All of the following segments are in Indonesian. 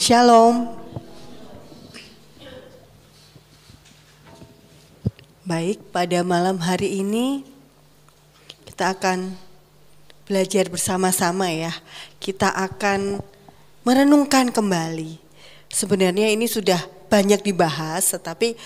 Shalom. Baik, pada malam hari ini kita akan belajar bersama-sama ya. Kita akan merenungkan kembali. Sebenarnya ini sudah banyak dibahas, tetapi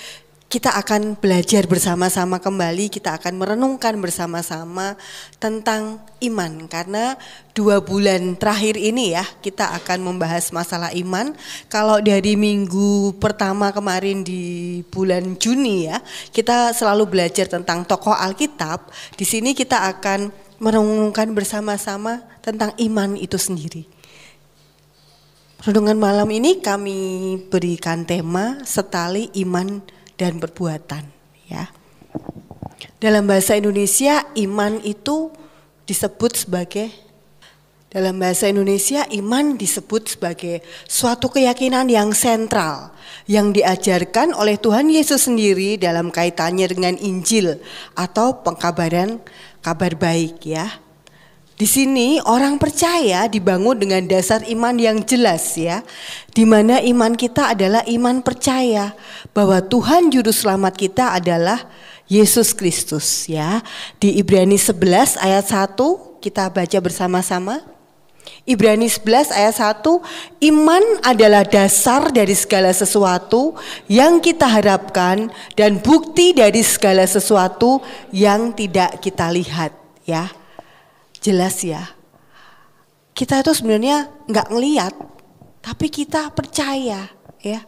kita akan belajar bersama-sama kembali, kita akan merenungkan bersama-sama tentang iman. Karena 2 bulan terakhir ini ya, kita akan membahas masalah iman. Kalau dari minggu pertama kemarin di bulan Juni ya, kita selalu belajar tentang tokoh Alkitab. Di sini kita akan merenungkan bersama-sama tentang iman itu sendiri. Renungan malam ini kami berikan tema setali iman dan perbuatan ya. Dalam bahasa Indonesia iman itu disebut sebagai suatu keyakinan yang sentral yang diajarkan oleh Tuhan Yesus sendiri dalam kaitannya dengan Injil atau pengkabaran kabar baik ya. Di sini orang percaya dibangun dengan dasar iman yang jelas ya, di mana iman kita adalah iman percaya bahwa Tuhan Juru Selamat kita adalah Yesus Kristus ya. Di Ibrani 11 ayat 1 kita baca bersama-sama. Ibrani 11 ayat 1, iman adalah dasar dari segala sesuatu yang kita harapkan dan bukti dari segala sesuatu yang tidak kita lihat ya. Jelas ya, kita itu sebenarnya nggak ngelihat, tapi kita percaya ya.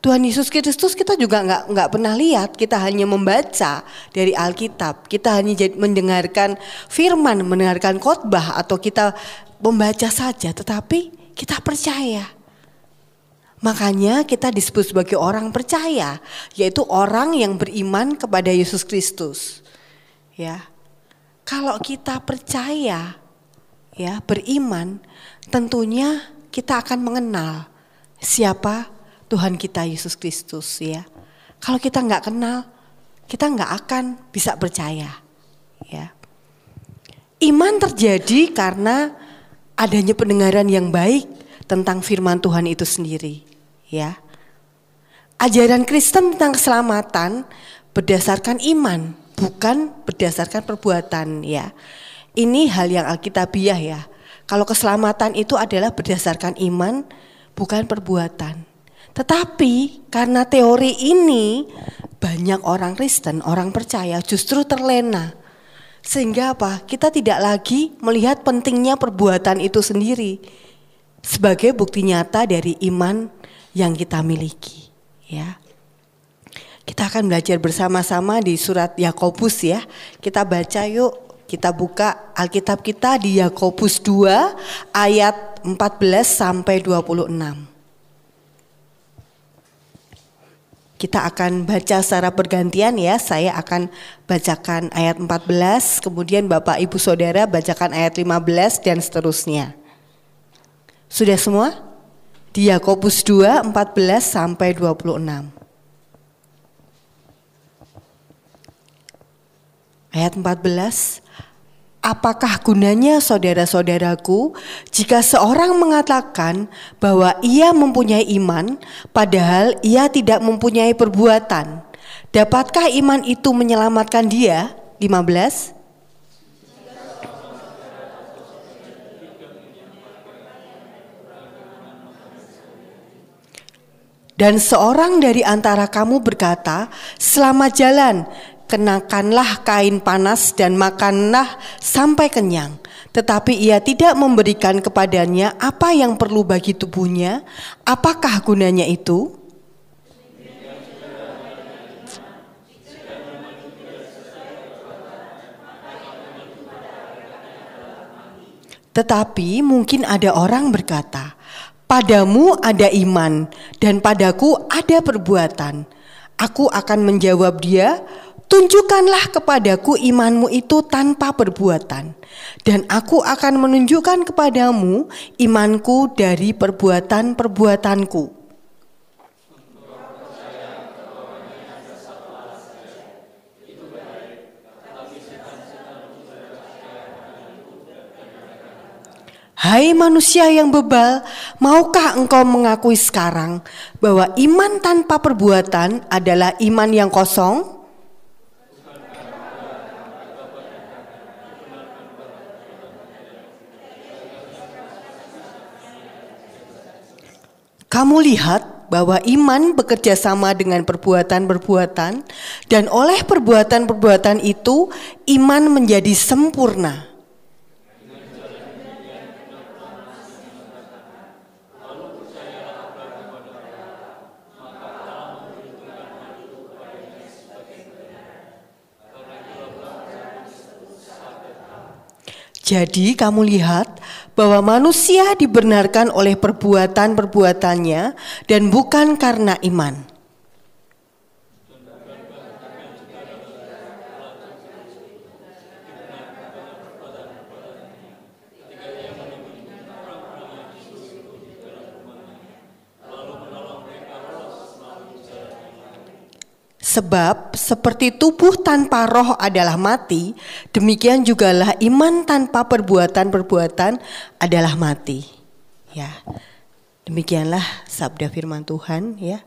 Tuhan Yesus Kristus kita juga nggak pernah lihat, kita hanya membaca dari Alkitab, kita hanya mendengarkan firman, mendengarkan khotbah atau kita membaca saja, tetapi kita percaya. Makanya kita disebut sebagai orang percaya, yaitu orang yang beriman kepada Yesus Kristus ya. Kalau kita percaya, ya beriman, tentunya kita akan mengenal siapa Tuhan kita Yesus Kristus ya. Kalau kita nggak kenal, kita nggak akan bisa percaya. Ya. Iman terjadi karena adanya pendengaran yang baik tentang firman Tuhan itu sendiri. Ya. Ajaran Kristen tentang keselamatan berdasarkan iman, bukan berdasarkan perbuatan ya. Ini hal yang alkitabiah ya. Kalau keselamatan itu adalah berdasarkan iman, bukan perbuatan. Tetapi karena teori ini banyak orang Kristen, orang percaya justru terlena. Sehingga apa? Kita tidak lagi melihat pentingnya perbuatan itu sendiri sebagai bukti nyata dari iman yang kita miliki ya. Kita akan belajar bersama-sama di surat Yakobus ya. Kita baca yuk, kita buka Alkitab kita di Yakobus 2 ayat 14 sampai 26. Kita akan baca secara bergantian ya. Saya akan bacakan ayat 14, kemudian Bapak Ibu Saudara bacakan ayat 15 dan seterusnya. Sudah semua? Di Yakobus 2 14 sampai 26. Ayat 14, apakah gunanya saudara-saudaraku jika seorang mengatakan bahwa ia mempunyai iman padahal ia tidak mempunyai perbuatan? Dapatkah iman itu menyelamatkan dia? 15. Dan seorang dari antara kamu berkata, selamat jalan, kenakanlah kain panas dan makanlah sampai kenyang. Tetapi ia tidak memberikan kepadanya apa yang perlu bagi tubuhnya. Apakah gunanya itu? Tetapi mungkin ada orang berkata, padamu ada iman dan padaku ada perbuatan. Aku akan menjawab dia, tunjukkanlah kepadaku imanmu itu tanpa perbuatan, dan aku akan menunjukkan kepadamu imanku dari perbuatan-perbuatanku. Hai manusia yang bebal, maukah engkau mengakui sekarang bahwa iman tanpa perbuatan adalah iman yang kosong? Kamu lihat bahwa iman bekerja sama dengan perbuatan-perbuatan, dan oleh perbuatan-perbuatan itu iman menjadi sempurna. Jadi kamu lihat bahwa manusia dibenarkan oleh perbuatan-perbuatannya dan bukan karena iman. Sebab seperti tubuh tanpa roh adalah mati, demikian jugalah iman tanpa perbuatan-perbuatan adalah mati. Ya. Demikianlah sabda firman Tuhan, ya.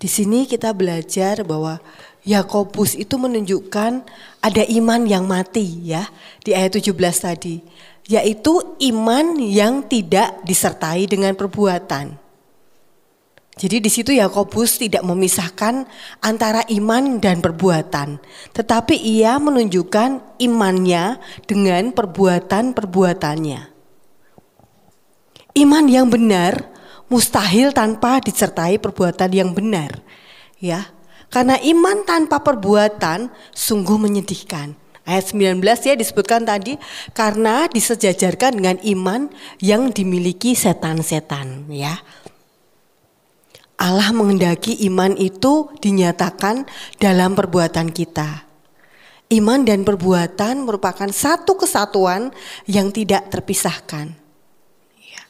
Di sini kita belajar bahwa Yakobus itu menunjukkan ada iman yang mati, ya, di ayat 17 tadi, yaitu iman yang tidak disertai dengan perbuatan. Jadi di situ Yakobus tidak memisahkan antara iman dan perbuatan, tetapi ia menunjukkan imannya dengan perbuatan-perbuatannya. Iman yang benar mustahil tanpa disertai perbuatan yang benar, ya. Karena iman tanpa perbuatan sungguh menyedihkan. Ayat 19 ya disebutkan tadi, karena disejajarkan dengan iman yang dimiliki setan-setan, ya. Allah menghendaki iman itu dinyatakan dalam perbuatan kita. Iman dan perbuatan merupakan satu kesatuan yang tidak terpisahkan. Ya.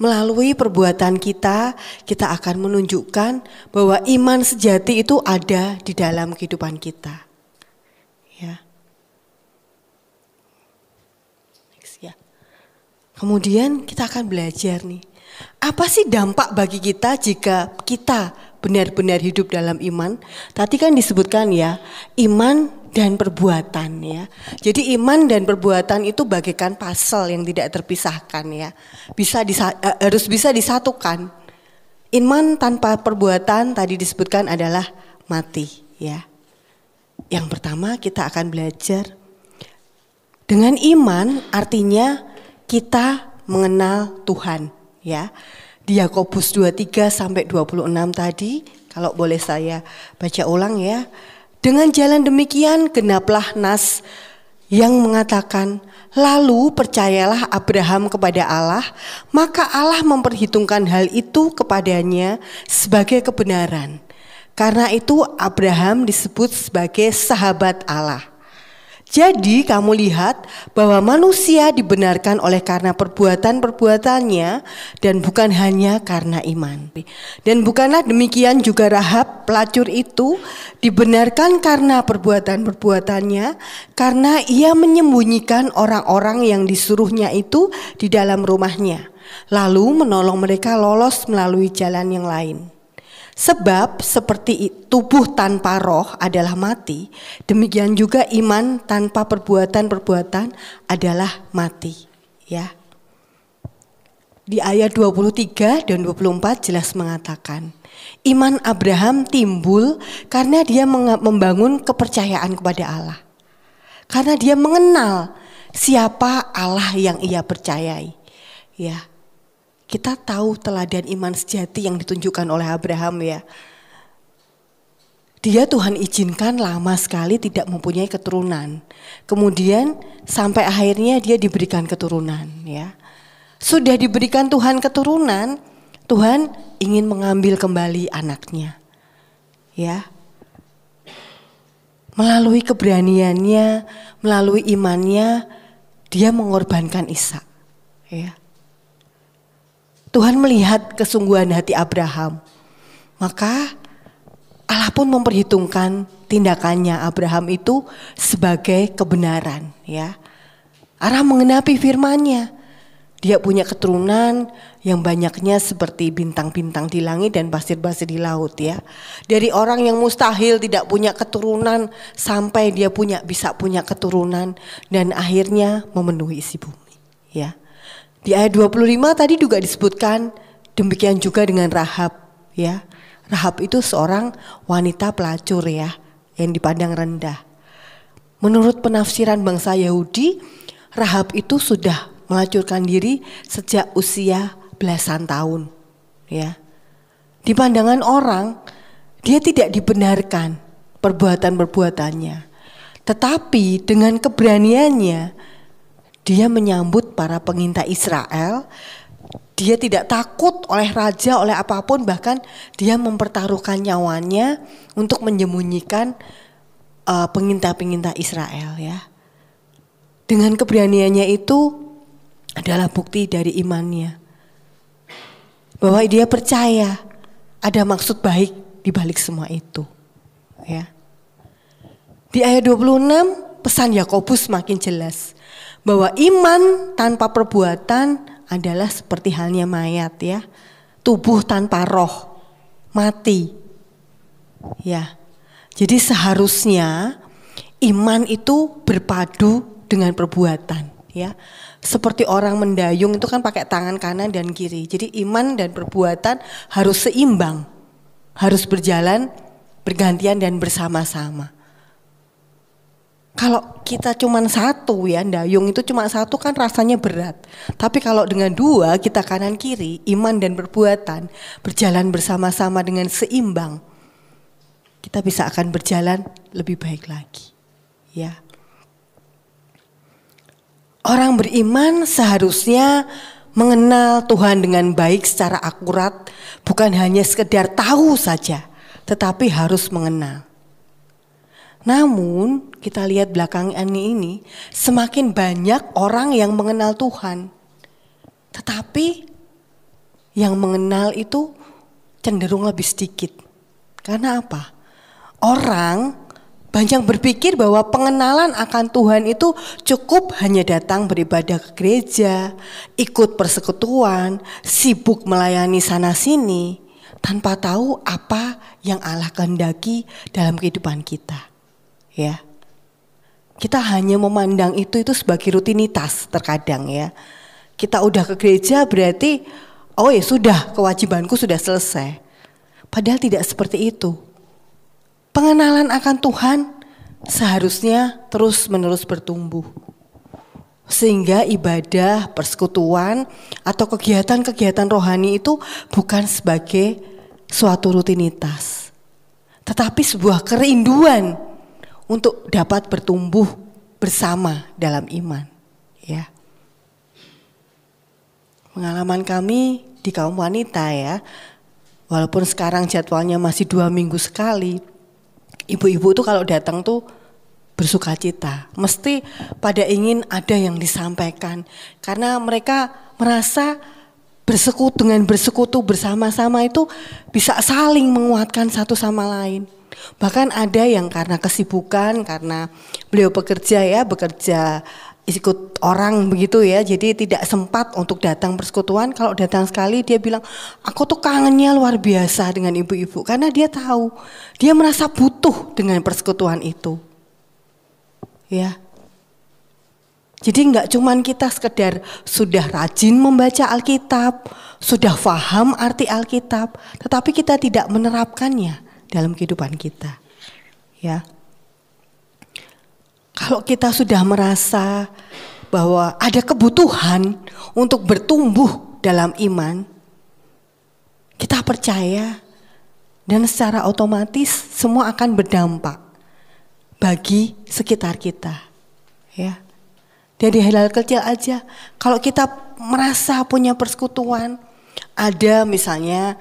Melalui perbuatan kita akan menunjukkan bahwa iman sejati itu ada di dalam kehidupan kita. Ya. Next, ya. Kemudian kita akan belajar nih. Apa sih dampak bagi kita jika kita benar-benar hidup dalam iman? Tadi kan disebutkan ya, iman dan perbuatan, ya. Jadi iman dan perbuatan itu bagaikan puzzle yang tidak terpisahkan, ya. Harus bisa disatukan. Iman tanpa perbuatan tadi disebutkan adalah mati, ya. Yang pertama kita akan belajar dengan iman artinya kita mengenal Tuhan. Ya, di Yakobus 23 sampai 26 tadi, kalau boleh saya baca ulang ya. Dengan jalan demikian genaplah nas yang mengatakan, lalu percayalah Abraham kepada Allah, maka Allah memperhitungkan hal itu kepadanya sebagai kebenaran. Karena itu Abraham disebut sebagai sahabat Allah. Jadi kamu lihat bahwa manusia dibenarkan oleh karena perbuatan-perbuatannya dan bukan hanya karena iman. Dan bukanlah demikian juga Rahab pelacur itu dibenarkan karena perbuatan-perbuatannya, karena ia menyembunyikan orang-orang yang disuruhnya itu di dalam rumahnya, lalu menolong mereka lolos melalui jalan yang lain. Sebab seperti tubuh tanpa roh adalah mati, demikian juga iman tanpa perbuatan-perbuatan adalah mati, ya. Di ayat 23 dan 24 jelas mengatakan, iman Abraham timbul karena dia membangun kepercayaan kepada Allah. Karena dia mengenal siapa Allah yang ia percayai, ya. Kita tahu teladan iman sejati yang ditunjukkan oleh Abraham, ya. Dia Tuhan izinkan lama sekali tidak mempunyai keturunan. Kemudian sampai akhirnya dia diberikan keturunan, ya. Sudah diberikan Tuhan keturunan, Tuhan ingin mengambil kembali anaknya. Ya. Melalui keberaniannya, melalui imannya, dia mengorbankan Ishak, ya. Tuhan melihat kesungguhan hati Abraham, maka Allah pun memperhitungkan tindakannya Abraham itu sebagai kebenaran, ya. Allah mengenapi firman-Nya. Dia punya keturunan yang banyaknya seperti bintang-bintang di langit dan pasir-pasir di laut ya. Dari orang yang mustahil tidak punya keturunan sampai dia bisa punya keturunan dan akhirnya memenuhi isi bumi ya. Di ayat 25 tadi juga disebutkan demikian juga dengan Rahab ya. Rahab itu seorang wanita pelacur ya yang dipandang rendah. Menurut penafsiran bangsa Yahudi, Rahab itu sudah melacurkan diri sejak usia belasan tahun ya. Di pandangan orang dia tidak dibenarkan perbuatan-perbuatannya, tetapi dengan keberaniannya dia menyambut para pengintai Israel. Dia tidak takut oleh raja, oleh apapun, bahkan dia mempertaruhkan nyawanya untuk menyembunyikan pengintai-pengintai Israel ya. Dengan keberaniannya itu adalah bukti dari imannya. Bahwa dia percaya ada maksud baik di balik semua itu. Ya. Di ayat 26 pesan Yakobus makin jelas. Bahwa iman tanpa perbuatan adalah seperti halnya mayat ya. Tubuh tanpa roh, mati. Ya. Jadi seharusnya iman itu berpadu dengan perbuatan ya. Seperti orang mendayung itu kan pakai tangan kanan dan kiri. Jadi iman dan perbuatan harus seimbang. Harus berjalan bergantian dan bersama-sama. Kalau kita cuma satu ya, dayung itu cuma satu kan rasanya berat. Tapi kalau dengan dua kita kanan kiri, iman dan perbuatan berjalan bersama-sama dengan seimbang, kita bisa akan berjalan lebih baik lagi. Ya. Orang beriman seharusnya mengenal Tuhan dengan baik secara akurat, bukan hanya sekedar tahu saja, tetapi harus mengenal. Namun kita lihat belakangan ini semakin banyak orang yang mengenal Tuhan, tetapi yang mengenal itu cenderung lebih sedikit. Karena apa? Orang banyak berpikir bahwa pengenalan akan Tuhan itu cukup hanya datang beribadah ke gereja, ikut persekutuan, sibuk melayani sana sini, tanpa tahu apa yang Allah kehendaki dalam kehidupan kita. Ya, kita hanya memandang itu sebagai rutinitas terkadang ya. Kita udah ke gereja berarti, oh ya sudah, kewajibanku sudah selesai. Padahal tidak seperti itu. Pengenalan akan Tuhan seharusnya terus-menerus bertumbuh. Sehingga ibadah, persekutuan, atau kegiatan-kegiatan rohani itu bukan sebagai suatu rutinitas, tetapi sebuah kerinduan untuk dapat bertumbuh bersama dalam iman. Ya. Pengalaman kami di kaum wanita ya, walaupun sekarang jadwalnya masih 2 minggu sekali, ibu-ibu tuh kalau datang tuh bersukacita, mesti pada ingin ada yang disampaikan karena mereka merasa dengan bersekutu bersama-sama itu bisa saling menguatkan satu sama lain. Bahkan ada yang karena kesibukan, karena beliau bekerja ikut orang begitu ya, jadi tidak sempat untuk datang persekutuan. Kalau datang sekali dia bilang, aku tuh kangennya luar biasa dengan ibu-ibu, karena dia tahu, dia merasa butuh dengan persekutuan itu. Ya. Jadi enggak cuman kita sekedar sudah rajin membaca Alkitab, sudah paham arti Alkitab, tetapi kita tidak menerapkannya dalam kehidupan kita. Ya. Kalau kita sudah merasa bahwa ada kebutuhan untuk bertumbuh dalam iman, kita percaya dan secara otomatis semua akan berdampak bagi sekitar kita. Ya. Dari hal-hal kecil aja, kalau kita merasa punya persekutuan, ada misalnya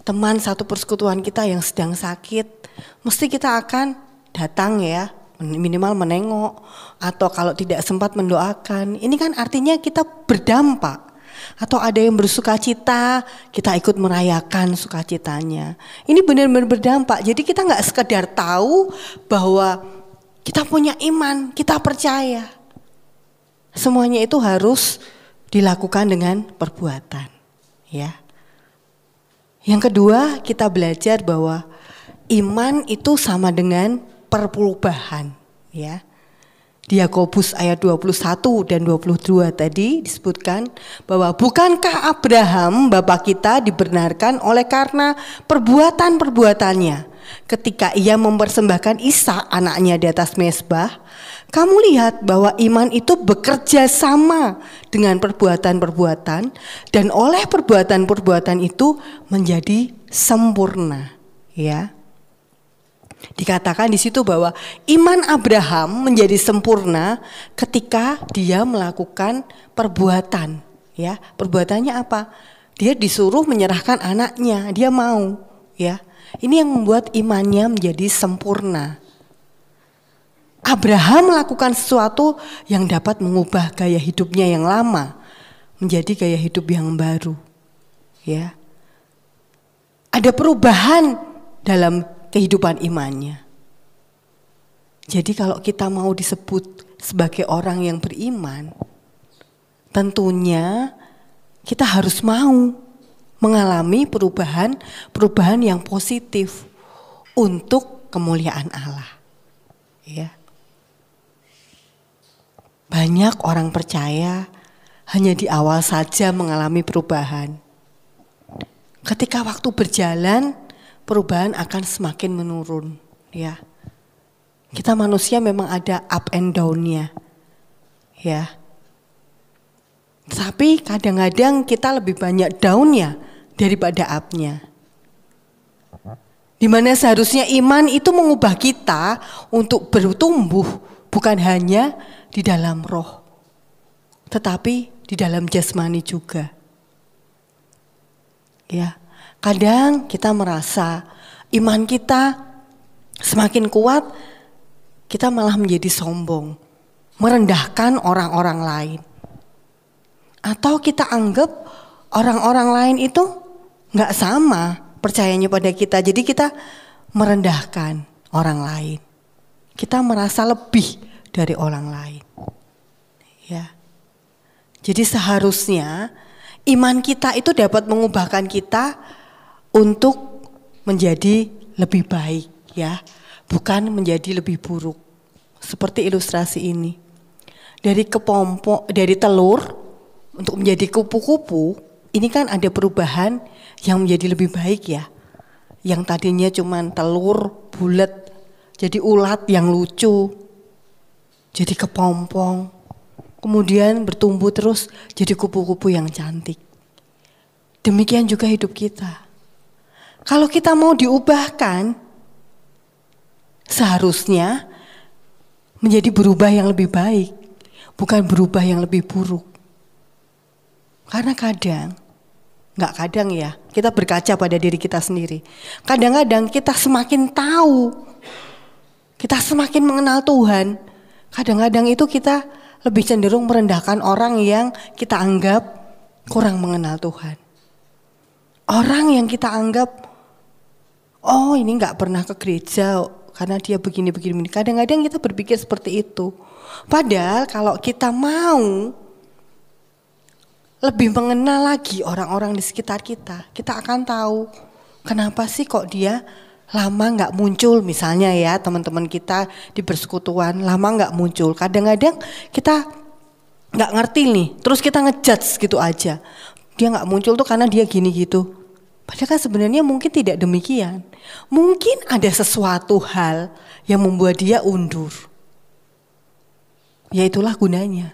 teman satu persekutuan kita yang sedang sakit, mesti kita akan datang ya, minimal menengok, atau kalau tidak sempat mendoakan. Ini kan artinya kita berdampak. Atau ada yang bersukacita, kita ikut merayakan sukacitanya. Ini benar-benar berdampak. Jadi kita gak sekedar tahu bahwa kita punya iman, kita percaya. Semuanya itu harus dilakukan dengan perbuatan, ya. Yang kedua, kita belajar bahwa iman itu sama dengan perubahan, ya. Di Yakobus ayat 21 dan 22 tadi disebutkan bahwa bukankah Abraham bapak kita dibenarkan oleh karena perbuatan-perbuatannya ketika ia mempersembahkan Ishak anaknya di atas mezbah. Kamu lihat bahwa iman itu bekerja sama dengan perbuatan-perbuatan dan oleh perbuatan-perbuatan itu menjadi sempurna, ya. Dikatakan di situ bahwa iman Abraham menjadi sempurna ketika dia melakukan perbuatan, ya. Perbuatannya apa? Dia disuruh menyerahkan anaknya, dia mau, ya. Ini yang membuat imannya menjadi sempurna. Abraham melakukan sesuatu yang dapat mengubah gaya hidupnya yang lama menjadi gaya hidup yang baru, ya. Ada perubahan dalam kehidupan imannya. Jadi kalau kita mau disebut sebagai orang yang beriman, tentunya kita harus mau mengalami perubahan yang positif untuk kemuliaan Allah, ya. Banyak orang percaya hanya di awal saja mengalami perubahan. Ketika waktu berjalan, perubahan akan semakin menurun, ya. Kita manusia memang ada up and down-nya, ya. Tapi kadang-kadang kita lebih banyak down-nya daripada up-nya. Dimana seharusnya iman itu mengubah kita untuk bertumbuh bukan hanya di dalam roh, tetapi di dalam jasmani juga, ya. Kadang kita merasa iman kita semakin kuat, kita malah menjadi sombong, merendahkan orang-orang lain. Atau kita anggap orang-orang lain itu gak sama percayanya pada kita, jadi kita merendahkan orang lain. Kita merasa lebih dari orang lain, ya. Jadi seharusnya iman kita itu dapat mengubahkan kita untuk menjadi lebih baik, ya, bukan menjadi lebih buruk. Seperti ilustrasi ini. Dari kepompok, dari telur untuk menjadi kupu-kupu, ini kan ada perubahan yang menjadi lebih baik, ya. Yang tadinya cuman telur bulat jadi ulat yang lucu, jadi kepompong, kemudian bertumbuh terus jadi kupu-kupu yang cantik. Demikian juga hidup kita. Kalau kita mau diubahkan, seharusnya menjadi berubah yang lebih baik, bukan berubah yang lebih buruk. Karena nggak kadang ya, kita berkaca pada diri kita sendiri. Kadang-kadang kita semakin tahu, kita semakin mengenal Tuhan, kadang-kadang itu kita lebih cenderung merendahkan orang yang kita anggap kurang mengenal Tuhan. Orang yang kita anggap, oh ini gak pernah ke gereja karena dia begini-begini. Kadang-kadang kita berpikir seperti itu. Padahal kalau kita mau lebih mengenal lagi orang-orang di sekitar kita, kita akan tahu kenapa sih kok dia lama gak muncul. Misalnya ya teman-teman kita di persekutuan lama gak muncul. Kadang-kadang kita gak ngerti nih, terus kita ngejudge gitu aja. Dia gak muncul tuh karena dia gini gitu. Padahal kan sebenarnya mungkin tidak demikian. Mungkin ada sesuatu hal yang membuat dia undur. Ya itulah gunanya.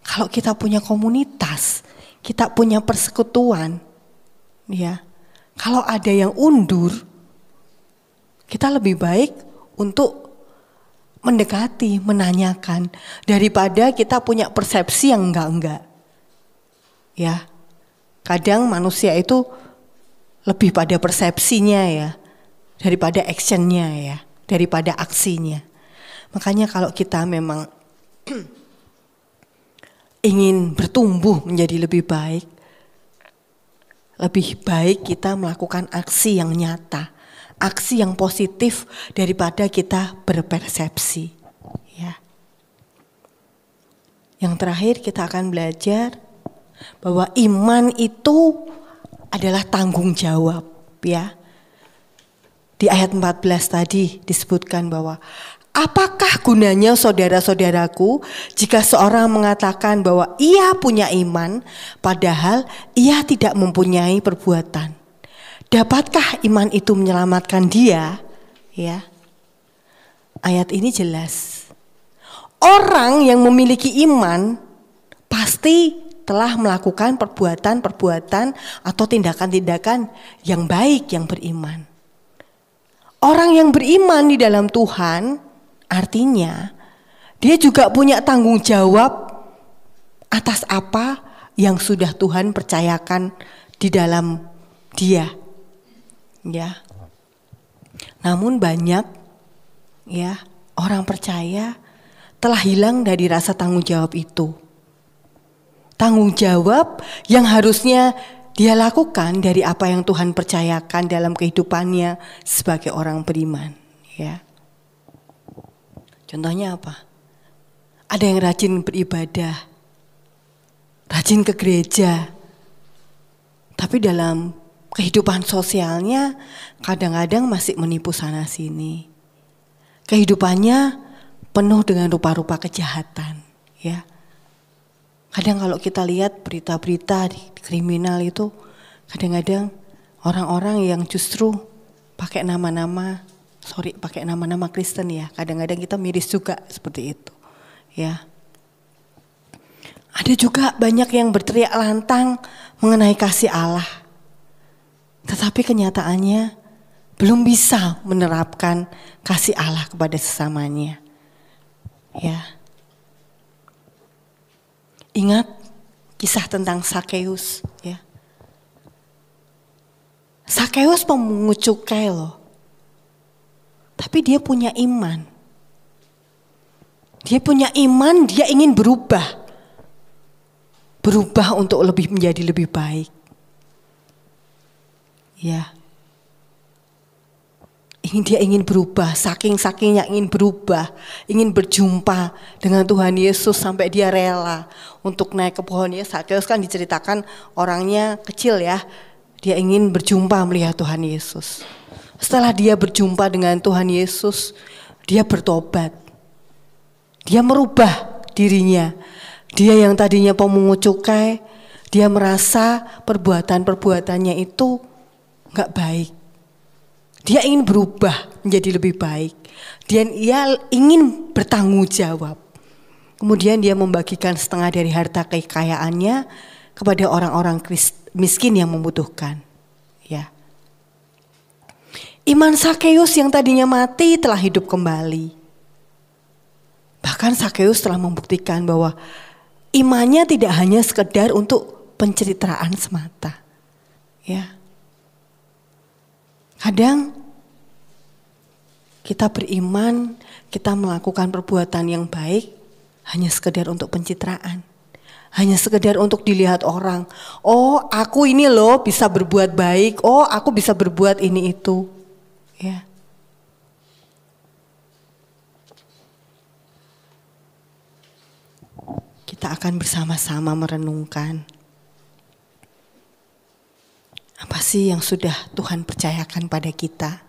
Kalau kita punya komunitas, kita punya persekutuan, ya. Kalau ada yang undur, kita lebih baik untuk mendekati, menanyakan daripada kita punya persepsi yang enggak. Ya. Kadang manusia itu lebih pada persepsinya ya, daripada actionnya ya, daripada aksinya. Makanya kalau kita memang ingin bertumbuh menjadi lebih baik kita melakukan aksi yang nyata, aksi yang positif daripada kita berpersepsi. Ya. Yang terakhir kita akan belajar bahwa iman itu adalah tanggung jawab, ya. Di ayat 14 tadi disebutkan bahwa apakah gunanya saudara-saudaraku jika seorang mengatakan bahwa ia punya iman padahal ia tidak mempunyai perbuatan? Dapatkah iman itu menyelamatkan dia? Ya. Ayat ini jelas. Orang yang memiliki iman pasti telah melakukan perbuatan-perbuatan atau tindakan-tindakan yang baik, yang beriman. Orang yang beriman di dalam Tuhan artinya dia juga punya tanggung jawab atas apa yang sudah Tuhan percayakan di dalam dia. Ya. Namun banyak ya orang percaya telah hilang dari rasa tanggung jawab itu. Tanggung jawab yang harusnya dia lakukan dari apa yang Tuhan percayakan dalam kehidupannya sebagai orang beriman, ya. Contohnya apa? Ada yang rajin beribadah, rajin ke gereja, tapi dalam kehidupan sosialnya kadang-kadang masih menipu sana sini. Kehidupannya penuh dengan rupa-rupa kejahatan, ya. Kadang kalau kita lihat berita-berita di kriminal itu, kadang-kadang orang-orang yang justru pakai nama-nama Kristen, ya. Kadang-kadang kita miris juga seperti itu, ya. Ada juga banyak yang berteriak lantang mengenai kasih Allah, tetapi kenyataannya belum bisa menerapkan kasih Allah kepada sesamanya, ya. Ingat kisah tentang Sakeus, ya. Sakeus pemungut cukai loh. Tapi dia punya iman. Dia punya iman, dia ingin berubah. Berubah untuk menjadi lebih baik. Ya. Dia ingin berubah, saking-sakingnya ingin berubah, ingin berjumpa dengan Tuhan Yesus sampai dia rela untuk naik ke pohon. Ya, Sakeus kan diceritakan orangnya kecil, ya. Dia ingin berjumpa melihat Tuhan Yesus. Setelah dia berjumpa dengan Tuhan Yesus, dia bertobat. Dia merubah dirinya. Dia yang tadinya pemungut cukai, dia merasa perbuatan-perbuatannya itu enggak baik. Dia ingin berubah menjadi lebih baik. Dia ingin bertanggung jawab. Kemudian dia membagikan setengah dari harta kekayaannya kepada orang-orang miskin yang membutuhkan. Ya. Iman Sakeus yang tadinya mati telah hidup kembali. Bahkan Sakeus telah membuktikan bahwa imannya tidak hanya sekedar untuk pencitraan semata. Ya. Kadang kita beriman, kita melakukan perbuatan yang baik hanya sekedar untuk pencitraan. Hanya sekedar untuk dilihat orang. Oh, aku ini loh bisa berbuat baik. Oh, aku bisa berbuat ini itu. Ya. Kita akan bersama-sama merenungkan. Apa sih yang sudah Tuhan percayakan pada kita?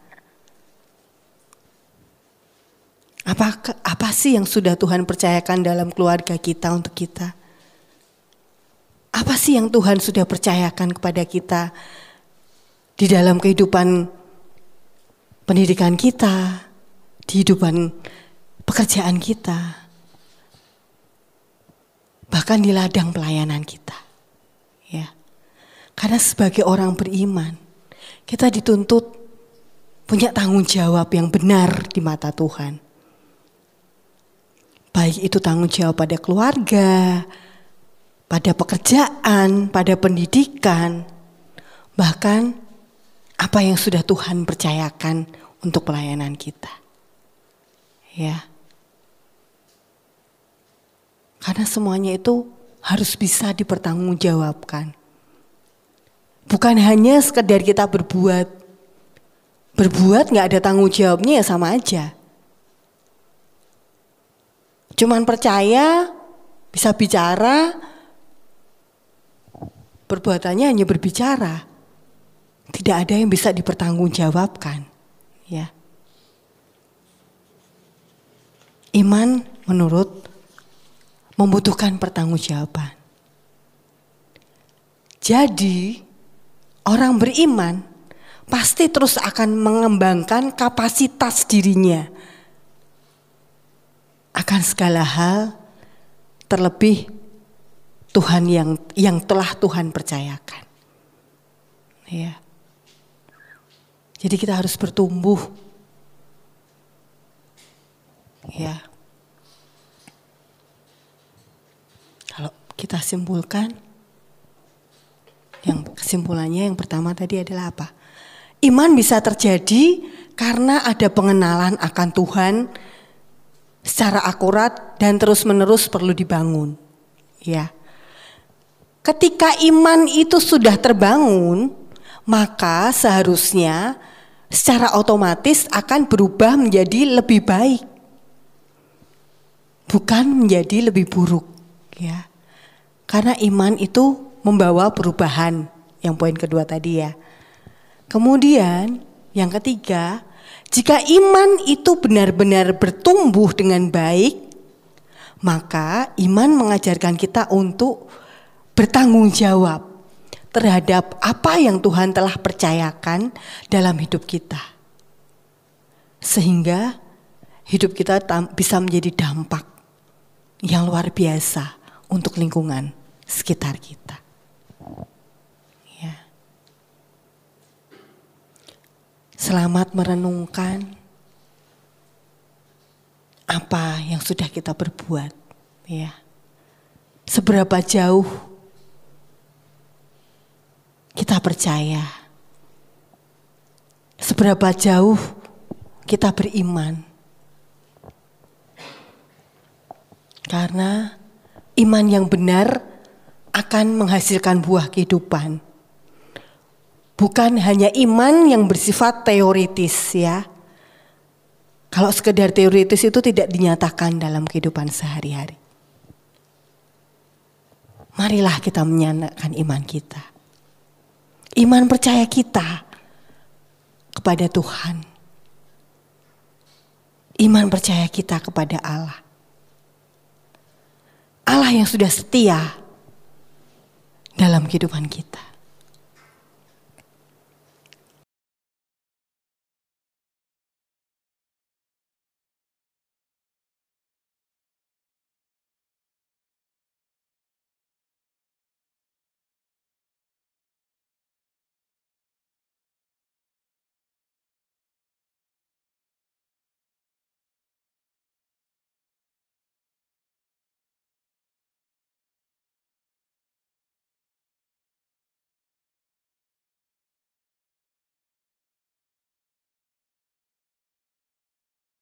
Apa sih yang sudah Tuhan percayakan dalam keluarga kita untuk kita? Apa sih yang Tuhan sudah percayakan kepada kita di dalam kehidupan pendidikan kita, di kehidupan pekerjaan kita, bahkan di ladang pelayanan kita, ya. Karena sebagai orang beriman, kita dituntut punya tanggung jawab yang benar di mata Tuhan. Baik itu tanggung jawab pada keluarga, pada pekerjaan, pada pendidikan, bahkan apa yang sudah Tuhan percayakan untuk pelayanan kita. Ya. Karena semuanya itu harus bisa dipertanggungjawabkan. Bukan hanya sekedar kita berbuat. Berbuat gak ada tanggung jawabnya ya sama aja. Cuman percaya, bisa bicara, perbuatannya hanya berbicara. Tidak ada yang bisa dipertanggungjawabkan, ya. Iman menurut membutuhkan pertanggungjawaban. Jadi orang beriman pasti terus akan mengembangkan kapasitas dirinya akan segala hal, terlebih Tuhan yang telah Tuhan percayakan. Ya. Jadi kita harus bertumbuh. Ya. Kalau kita simpulkan, kesimpulannya yang pertama tadi adalah apa? Iman bisa terjadi karena ada pengenalan akan Tuhan secara akurat dan terus-menerus perlu dibangun. Ya. Ketika iman itu sudah terbangun, maka seharusnya secara otomatis akan berubah menjadi lebih baik. Bukan menjadi lebih buruk, ya. Karena iman itu membawa perubahan, yang poin kedua tadi ya. Kemudian yang ketiga, jika iman itu benar-benar bertumbuh dengan baik, maka iman mengajarkan kita untuk bertanggung jawab terhadap apa yang Tuhan telah percayakan dalam hidup kita. Sehingga hidup kita bisa menjadi dampak yang luar biasa untuk lingkungan sekitar kita. Ya. Selamat merenungkan apa yang sudah kita perbuat, ya. Seberapa jauh kita percaya, seberapa jauh kita beriman. Karena iman yang benar akan menghasilkan buah kehidupan. Bukan hanya iman yang bersifat teoritis, ya. Kalau sekedar teoritis itu tidak dinyatakan dalam kehidupan sehari-hari. Marilah kita menyatakan iman kita. Iman percaya kita kepada Tuhan. Iman percaya kita kepada Allah. Allah yang sudah setia dalam kehidupan kita.